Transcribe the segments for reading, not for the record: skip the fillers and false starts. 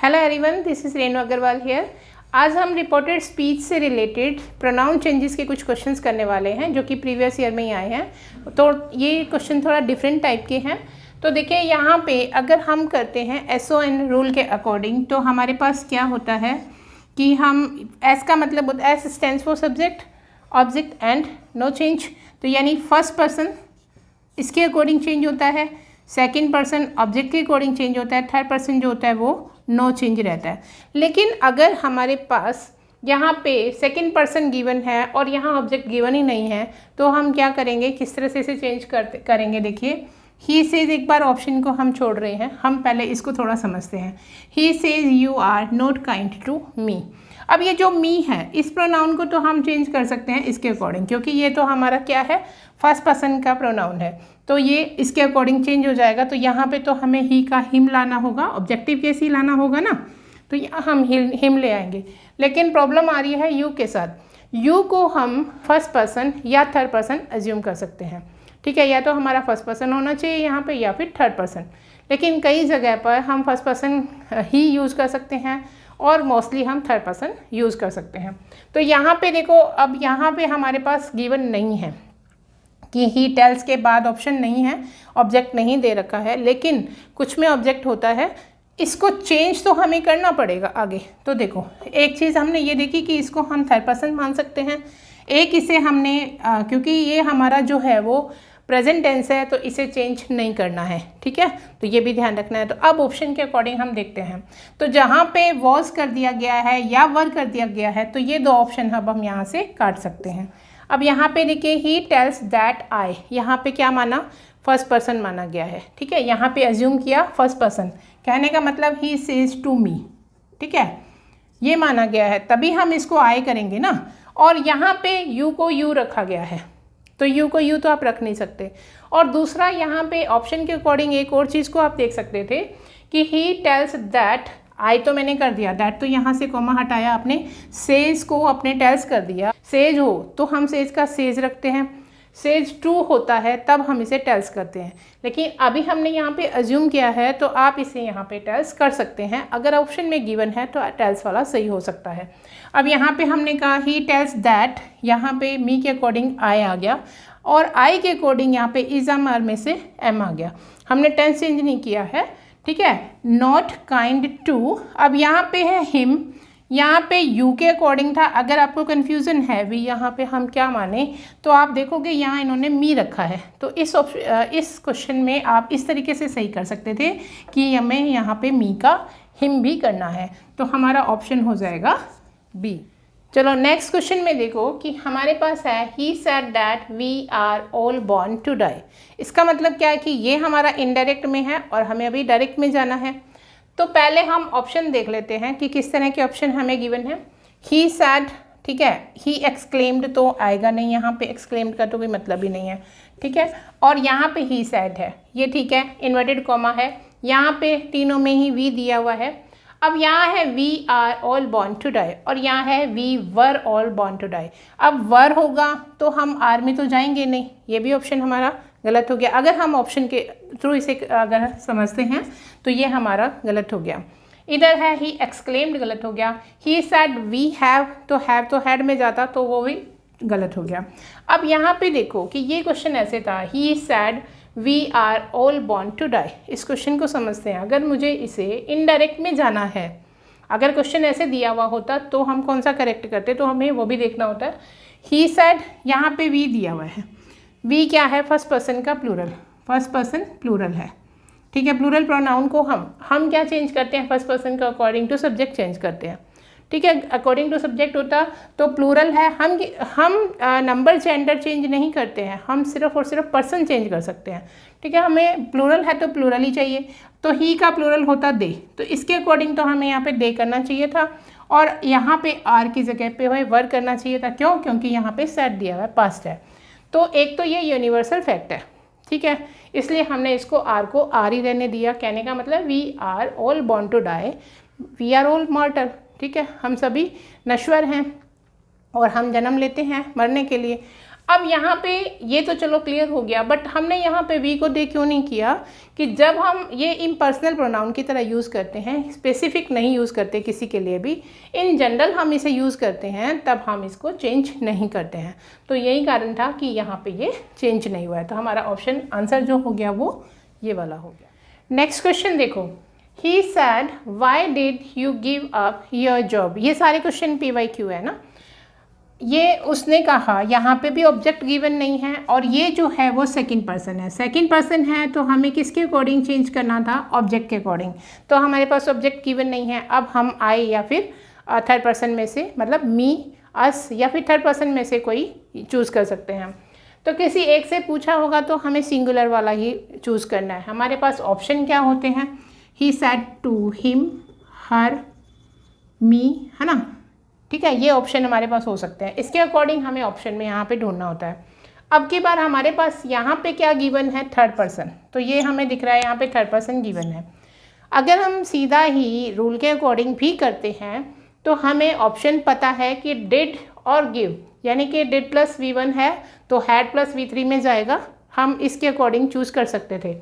Hello everyone, this is Renu Agarwal here. आज हम reported speech से रिलेटेड प्रोनाउन चेंजेस के कुछ क्वेश्चंस करने वाले हैं जो कि प्रीवियस ईयर में ही आए हैं। तो ये क्वेश्चन थोड़ा डिफरेंट टाइप के हैं। तो देखिए यहाँ पे अगर हम करते हैं SON रूल के अकॉर्डिंग तो हमारे पास क्या होता है कि हम एस का मतलब होता है, S stands for subject object and no change. तो यानी फर्स्ट पर्सन इसके अकॉर्डिंग चेंज होता है, सेकंड पर्सन ऑब्जेक्ट के अकॉर्डिंग चेंज होता है, थर्ड पर्सन जो होता है वो नो चेंज रहता है। लेकिन अगर हमारे पास यहाँ पे सेकंड पर्सन गिवन है और यहाँ ऑब्जेक्ट गिवन ही नहीं है तो हम क्या करेंगे, किस तरह से इसे चेंज करेंगे। देखिए ही सेज, एक बार ऑप्शन को हम छोड़ रहे हैं, हम पहले इसको थोड़ा समझते हैं। He says you are not kind to me. अब ये जो मी है इस प्रोनाउन को तो हम चेंज कर सकते हैं इसके अकॉर्डिंग, क्योंकि ये तो हमारा क्या है, फर्स्ट पर्सन का प्रोनाउन है, तो ये इसके अकॉर्डिंग चेंज हो जाएगा। तो यहाँ पे तो हमें ही का हिम लाना होगा, ऑब्जेक्टिव केस ही लाना होगा ना, तो यहाँ हम हिम ले आएंगे। लेकिन प्रॉब्लम आ रही है यू के साथ। यू को हम फर्स्ट पर्सन या थर्ड पर्सन एज्यूम कर सकते हैं, ठीक है। या तो हमारा फर्स्ट पर्सन होना चाहिए यहाँ पे या फिर थर्ड पर्सन, लेकिन कई जगह पर हम फर्स्ट पर्सन ही यूज़ कर सकते हैं और मोस्टली हम थर्ड पर्सन यूज़ कर सकते हैं। तो यहाँ पे देखो, अब यहाँ पे हमारे पास गिवन नहीं है कि ही टेल्स के बाद ऑप्शन नहीं है, ऑब्जेक्ट नहीं दे रखा है, लेकिन कुछ में ऑब्जेक्ट होता है। इसको चेंज तो हमें करना पड़ेगा आगे। तो देखो, एक चीज़ हमने ये देखी कि इसको हम थर्ड पर्सन मान सकते हैं, एक इसे हमने क्योंकि ये हमारा जो है वो प्रेजेंट टेंस है तो इसे चेंज नहीं करना है, ठीक है, तो ये भी ध्यान रखना है। तो अब ऑप्शन के अकॉर्डिंग हम देखते हैं। तो जहाँ पे वॉज कर दिया गया है या वर कर दिया गया है तो ये दो ऑप्शन अब हम यहाँ से काट सकते हैं। अब यहाँ पे देखिए ही टेल्स दैट आई, यहाँ पे क्या माना, फर्स्ट पर्सन माना गया है, ठीक है। यहाँ पे एज्यूम किया फर्स्ट पर्सन, कहने का मतलब ही सेज टू मी, ठीक है, ये माना गया है, तभी हम इसको आई करेंगे ना। और यहाँ पे यू को यू रखा गया है, तो यू को यू तो आप रख नहीं सकते। और दूसरा यहाँ पे ऑप्शन के अकॉर्डिंग एक और चीज़ को आप देख सकते थे कि ही टेल्स दैट, आई तो मैंने कर दिया, दैट तो यहाँ से कॉमा हटाया आपने, सेज को अपने टेल्स कर दिया। सेज हो तो हम सेज का सेज रखते हैं, सेज टू होता है तब हम इसे टेल्स करते हैं। लेकिन अभी हमने यहाँ पे अज्यूम किया है तो आप इसे यहाँ पे टेल्स कर सकते हैं। अगर ऑप्शन में गिवन है तो टेल्स वाला सही हो सकता है। अब यहाँ पे हमने कहा ही टेल्स दैट, यहाँ पे मी के अकॉर्डिंग आई आ गया और आई के अकॉर्डिंग यहाँ पे इज आर में से एम आ गया। हमने टेंस चेंज नहीं किया है, ठीक है। नॉट काइंड टू, अब यहाँ पे है हिम, यहाँ पे यू के अकॉर्डिंग था। अगर आपको कन्फ्यूज़न है भी यहाँ पे हम क्या माने, तो आप देखोगे यहाँ इन्होंने मी रखा है। तो इस क्वेश्चन में आप इस तरीके से सही कर सकते थे कि हमें यहाँ पे मी का हिम भी करना है, तो हमारा ऑप्शन हो जाएगा बी। चलो नेक्स्ट क्वेश्चन में देखो कि हमारे पास है he said that we are all born to die. इसका मतलब क्या है कि ये हमारा इनडायरेक्ट में है और हमें अभी डायरेक्ट में जाना है। तो पहले हम ऑप्शन देख लेते हैं कि किस तरह के ऑप्शन हमें गिवन है। ही सैड, ठीक है, ही एक्सक्लेम्ड तो आएगा नहीं, यहाँ पे एक्सक्लेम्ड का तो कोई मतलब ही नहीं है, ठीक है। और यहाँ पे ही सैड है, ये ठीक है, इन्वर्टेड कॉमा है, यहाँ पे तीनों में ही वी दिया हुआ है। अब यहाँ है we are all born to die और यहाँ है we were all born to die. अब वर होगा तो हम आर में तो जाएंगे नहीं, ये भी ऑप्शन हमारा गलत हो गया। अगर हम ऑप्शन के थ्रू इसे अगर समझते हैं तो ये हमारा गलत हो गया। इधर है ही एक्सक्लेम्ड, गलत हो गया। ही सैड वी हैव, तो हैव तो हैड में जाता तो वो भी गलत हो गया। अब यहाँ पे देखो कि ये क्वेश्चन ऐसे था, he said we are all born to die. इस क्वेश्चन को समझते हैं। अगर मुझे इसे इनडायरेक्ट में जाना है, अगर क्वेश्चन ऐसे दिया हुआ होता तो हम कौन सा करेक्ट करते, तो हमें वो भी देखना होता है। ही सैड, यहाँ पे वी दिया हुआ है, वी क्या है, फर्स्ट पर्सन का प्लूरल, फर्स्ट पर्सन प्लूरल है, ठीक है। प्लूरल प्रोनाउन को हम क्या चेंज करते हैं, फर्स्ट पर्सन का अकॉर्डिंग टू सब्जेक्ट चेंज करते हैं, ठीक है। अकॉर्डिंग टू सब्जेक्ट होता तो प्लूरल है, हम नंबर जेंडर चेंज नहीं करते हैं, हम सिर्फ और सिर्फ पर्सन चेंज कर सकते हैं, ठीक है। हमें प्लूरल है तो प्लूरल ही चाहिए, तो ही का प्लूरल होता दे, तो इसके अकॉर्डिंग तो हमें यहाँ पे दे करना चाहिए था और यहाँ पे आर की जगह पे वर करना चाहिए था। क्यों? क्योंकि यहाँ पे सेट दिया हुआ है, पास्ट है। तो एक तो ये यूनिवर्सल फैक्ट है, ठीक है, इसलिए हमने इसको आर को आर ही रहने दिया। कहने का मतलब we are all born to die, we are all mortal, ठीक है, हम सभी नश्वर हैं और हम जन्म लेते हैं मरने के लिए। अब यहाँ पे ये तो चलो क्लियर हो गया, बट हमने यहाँ पे वी को दे क्यों नहीं किया कि जब हम ये इम्पर्सनल प्रोनाउन की तरह यूज़ करते हैं, स्पेसिफिक नहीं यूज़ करते किसी के लिए भी, इन जनरल हम इसे यूज़ करते हैं, तब हम इसको चेंज नहीं करते हैं। तो यही कारण था कि यहाँ पे ये चेंज नहीं हुआ है। तो हमारा ऑप्शन आंसर जो हो गया वो ये वाला हो गया। नेक्स्ट क्वेश्चन देखो, he said why did you give up your job. ये सारे क्वेश्चन PYQ है ना। ये उसने कहा, यहाँ पे भी ऑब्जेक्ट गिवन नहीं है, और ये जो है वो सेकंड पर्सन है। सेकंड पर्सन है तो हमें किसके अकॉर्डिंग चेंज करना था, ऑब्जेक्ट के अकॉर्डिंग। तो हमारे पास ऑब्जेक्ट गिवन नहीं है। अब हम आई या फिर थर्ड पर्सन में से, मतलब मी, अस या फिर थर्ड पर्सन में से कोई चूज़ कर सकते हैं। तो किसी एक से पूछा होगा तो हमें सिंगुलर वाला ही चूज़ करना है। हमारे पास ऑप्शन क्या होते हैं, ही सैड टू हिम, हर, मी, है ना। ठीक है, ये ऑप्शन हमारे पास हो सकते हैं। इसके अकॉर्डिंग हमें ऑप्शन में यहाँ पे ढूंढना होता है। अब की बार हमारे पास यहाँ पे क्या गिवन है, थर्ड पर्सन। तो ये हमें दिख रहा है यहाँ पे थर्ड पर्सन गिवन है। अगर हम सीधा ही रूल के अकॉर्डिंग भी करते हैं तो हमें ऑप्शन पता है कि डिड और गिव, यानी कि डिड प्लस V1 है तो हैड प्लस V3 में जाएगा। हम इसके अकॉर्डिंग चूज़ कर सकते थे,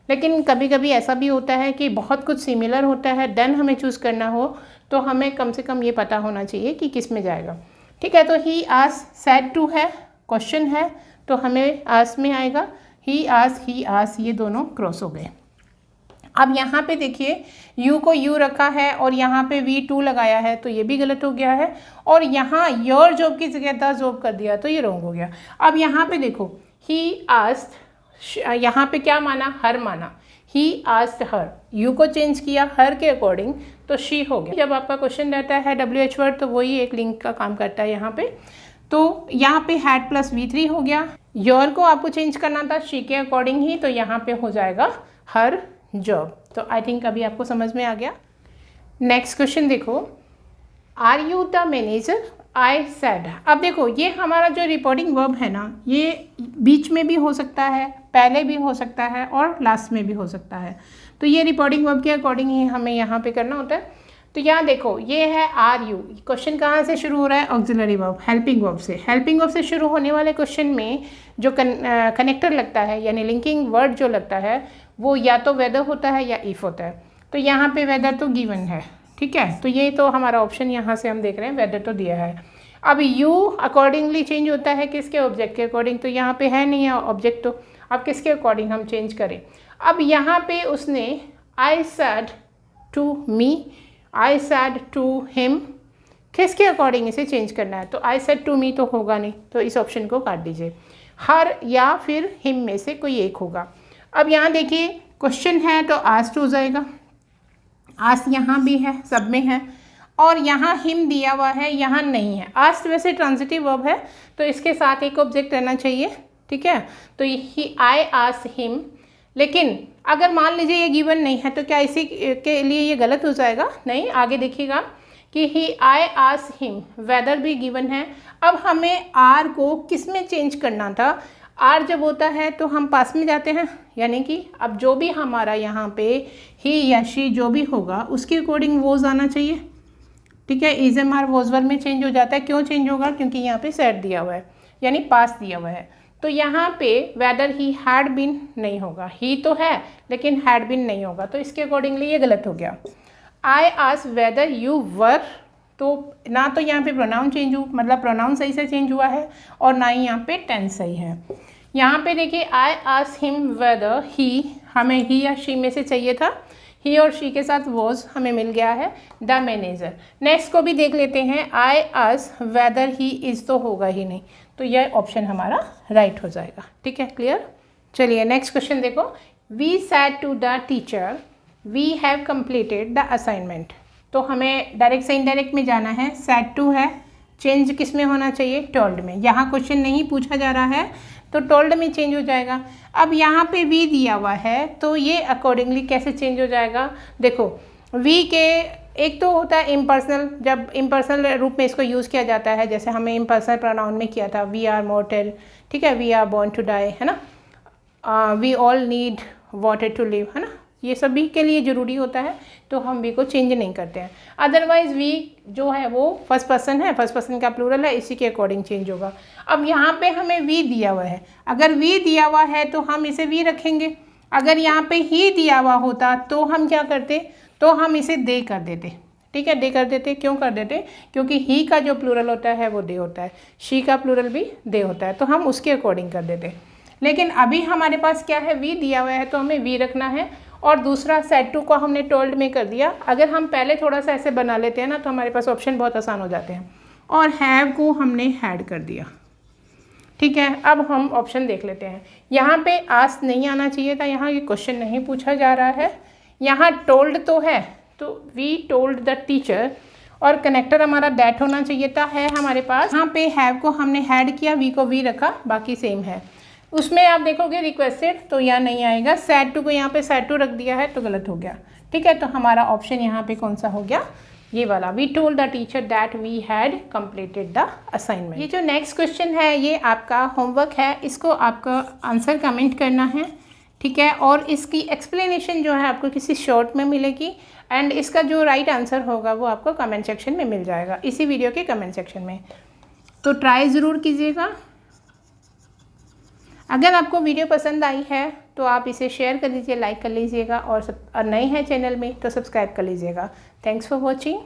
लेकिन कभी कभी ऐसा भी होता है कि बहुत कुछ सिमिलर होता है, देन हमें चूज़ करना हो, तो हमें कम से कम ये पता होना चाहिए कि किस में जाएगा। ठीक है, तो ही आस सैड टू है, क्वेश्चन है, तो हमें आस में आएगा। ही आस ये दोनों क्रॉस हो गए। अब यहाँ पे देखिए, यू को यू रखा है और यहाँ पे V2 लगाया है, तो ये भी गलत हो गया है। और यहाँ योर जॉब की जगह द जॉब कर दिया, तो ये रॉन्ग हो गया। अब यहाँ पे देखो, ही आस्क्ड, यहाँ पे क्या माना, हर माना। ही आस्क्ड हर, यू को चेंज किया हर के अकॉर्डिंग, तो शी हो गया। जब आपका क्वेश्चन रहता है WH वर्ड, तो वही एक लिंक का काम करता है यहाँ पे। तो यहाँ पे हैड प्लस V3 हो गया। योर को आपको चेंज करना था शी के अकॉर्डिंग ही, तो यहाँ पे हो जाएगा हर जॉब। तो आई थिंक अभी आपको समझ में आ गया। नेक्स्ट क्वेश्चन देखो, are you the manager, I said. अब देखो, ये हमारा जो रिपोर्टिंग वर्ब है ना, ये बीच में भी हो सकता है, पहले भी हो सकता है और लास्ट में भी हो सकता है। तो ये रिपोर्टिंग वर्ब के अकॉर्डिंग ही हमें यहाँ पे करना होता है। तो यहाँ देखो, ये है आर यू। क्वेश्चन कहाँ से शुरू हो रहा है, ऑक्सिलरी वर्ब, हेल्पिंग वर्ब से। हेल्पिंग वर्ब से शुरू होने वाले क्वेश्चन में जो कनेक्टर लगता है, यानी लिंकिंग वर्ड जो लगता है, वो या तो वेदर होता है या इफ़ होता है। तो यहाँ पे वेदर तो गिवन है, ठीक है, तो ये तो हमारा ऑप्शन यहाँ से हम देख रहे हैं, वेदर तो दिया है। अब यू अकॉर्डिंगली चेंज होता है किसके, ऑब्जेक्ट के अकॉर्डिंग। तो यहाँ पे है नहीं है ऑब्जेक्ट, तो अब किसके अकॉर्डिंग हम चेंज करें। अब यहाँ पे उसने I said to me, I said to him, किसके अकॉर्डिंग इसे चेंज करना है। तो आई सैड टू मी तो होगा नहीं, तो इस ऑप्शन को काट दीजिए। हर या फिर हिम में से कोई एक होगा। अब यहाँ देखिए, क्वेश्चन है तो आस्क्ड हो जाएगा। आस्क्ड यहाँ भी है, सब में है, और यहाँ हिम दिया हुआ है, यहाँ नहीं है। आस्क्ड वैसे ट्रांजिटिव वर्ब है, तो इसके साथ एक ऑब्जेक्ट रहना चाहिए, ठीक है। तो ही आई आस्क्ड हिम, लेकिन अगर मान लीजिए ये गिवन नहीं है, तो क्या इसी के लिए ये गलत हो जाएगा, नहीं। आगे देखिएगा कि ही आई आस्क्ड हिम, वेदर भी गिवन है। अब हमें आर को किस में चेंज करना था। आर जब होता है तो हम पास में जाते हैं, यानी कि अब जो भी हमारा यहाँ पे ही या शी जो भी होगा उसके अकॉर्डिंग वोज आना चाहिए, ठीक है। Is am are was verb में चेंज हो जाता है। क्यों चेंज होगा, क्योंकि यहाँ पे सेट दिया हुआ है, यानी पास दिया हुआ है। तो यहाँ पे वेदर ही हैड बीन नहीं होगा, ही तो है लेकिन हैड बीन नहीं होगा, तो इसके अकॉर्डिंगली ये गलत हो गया। I asked whether you were, तो ना तो यहाँ पे प्रोनाउन चेंज हुआ, मतलब प्रोनाउन सही से चेंज हुआ है, और ना ही यहाँ पे टेंस सही है। यहाँ पे देखिए, आई आस्क्ड हिम वेदर ही, हमें ही या शी में से चाहिए था, ही और शी के साथ वॉज हमें मिल गया है, द मैनेजर। नेक्स्ट को भी देख लेते हैं, I asked weather he is, तो होगा ही नहीं, तो यह ऑप्शन हमारा राइट हो जाएगा, ठीक है, क्लियर। चलिए नेक्स्ट क्वेश्चन देखो, we said to the teacher we have completed the assignment. तो हमें डायरेक्ट से इनडायरेक्ट में जाना है। सैड टू है, चेंज किस में होना चाहिए, टोल्ड में। यहाँ क्वेश्चन नहीं पूछा जा रहा है तो टोल्ड में चेंज हो जाएगा। अब यहाँ पे वी दिया हुआ है, तो ये अकॉर्डिंगली कैसे चेंज हो जाएगा। देखो, वी के एक तो होता है इम्पर्सनल, जब इम्पर्सनल रूप में इसको यूज़ किया जाता है, जैसे हमें इम्पर्सनल प्रोनाउन में किया था, वी आर मॉर्टल, ठीक है, we are born to die, है ना, we all need water to live, है ना, ये सभी के लिए ज़रूरी होता है, तो हम वी को चेंज नहीं करते हैं। अदरवाइज़ वी जो है वो फर्स्ट पर्सन है, फर्स्ट पर्सन का प्लूरल है, इसी के अकॉर्डिंग चेंज होगा। अब यहाँ पे हमें वी दिया हुआ है, अगर वी दिया हुआ है तो हम इसे वी रखेंगे। अगर यहाँ पे ही दिया हुआ होता तो हम क्या करते, तो हम इसे दे कर देते। ठीक है, दे कर देते। क्यों कर देते? क्योंकि ही का जो प्लूरल होता है वो दे होता है, शी का प्लूरल भी दे होता है, तो हम उसके अकॉर्डिंग कर देते। लेकिन अभी हमारे पास क्या है, वी दिया हुआ है तो हमें वी रखना है। और दूसरा सेड टू को हमने टोल्ड में कर दिया। अगर हम पहले थोड़ा सा ऐसे बना लेते हैं ना तो हमारे पास ऑप्शन बहुत आसान हो जाते हैं। और हैव को हमने हैड कर दिया। ठीक है, अब हम ऑप्शन देख लेते हैं। यहाँ पे आस्क नहीं आना चाहिए था, यहाँ ये क्वेश्चन नहीं पूछा जा रहा है। यहाँ टोल्ड तो है, तो वी टोल्ड द टीचर, और कनेक्टर हमारा दैट होना चाहिए था, है हमारे पास। यहाँ पे हैव को हमने हैड किया, वी को वी रखा, बाकी सेम है। उसमें आप देखोगे रिक्वेस्टेड तो यहाँ नहीं आएगा, सैड टू को यहाँ पे सैड टू रख दिया है तो गलत हो गया। ठीक है, तो हमारा ऑप्शन यहाँ पे कौन सा हो गया, ये वाला, we told the teacher that we had completed the assignment. ये जो नेक्स्ट क्वेश्चन है ये आपका होमवर्क है, इसको आपका आंसर कमेंट करना है। ठीक है, और इसकी एक्सप्लेनेशन जो है आपको किसी शॉर्ट में मिलेगी, एंड इसका जो राइट आंसर होगा वो आपको कमेंट सेक्शन में मिल जाएगा, इसी वीडियो के कमेंट सेक्शन में। तो ट्राई ज़रूर कीजिएगा। अगर आपको वीडियो पसंद आई है तो आप इसे शेयर कर लीजिए, लाइक कर लीजिएगा, और नए हैं चैनल में तो सब्सक्राइब कर लीजिएगा। Thanks for watching.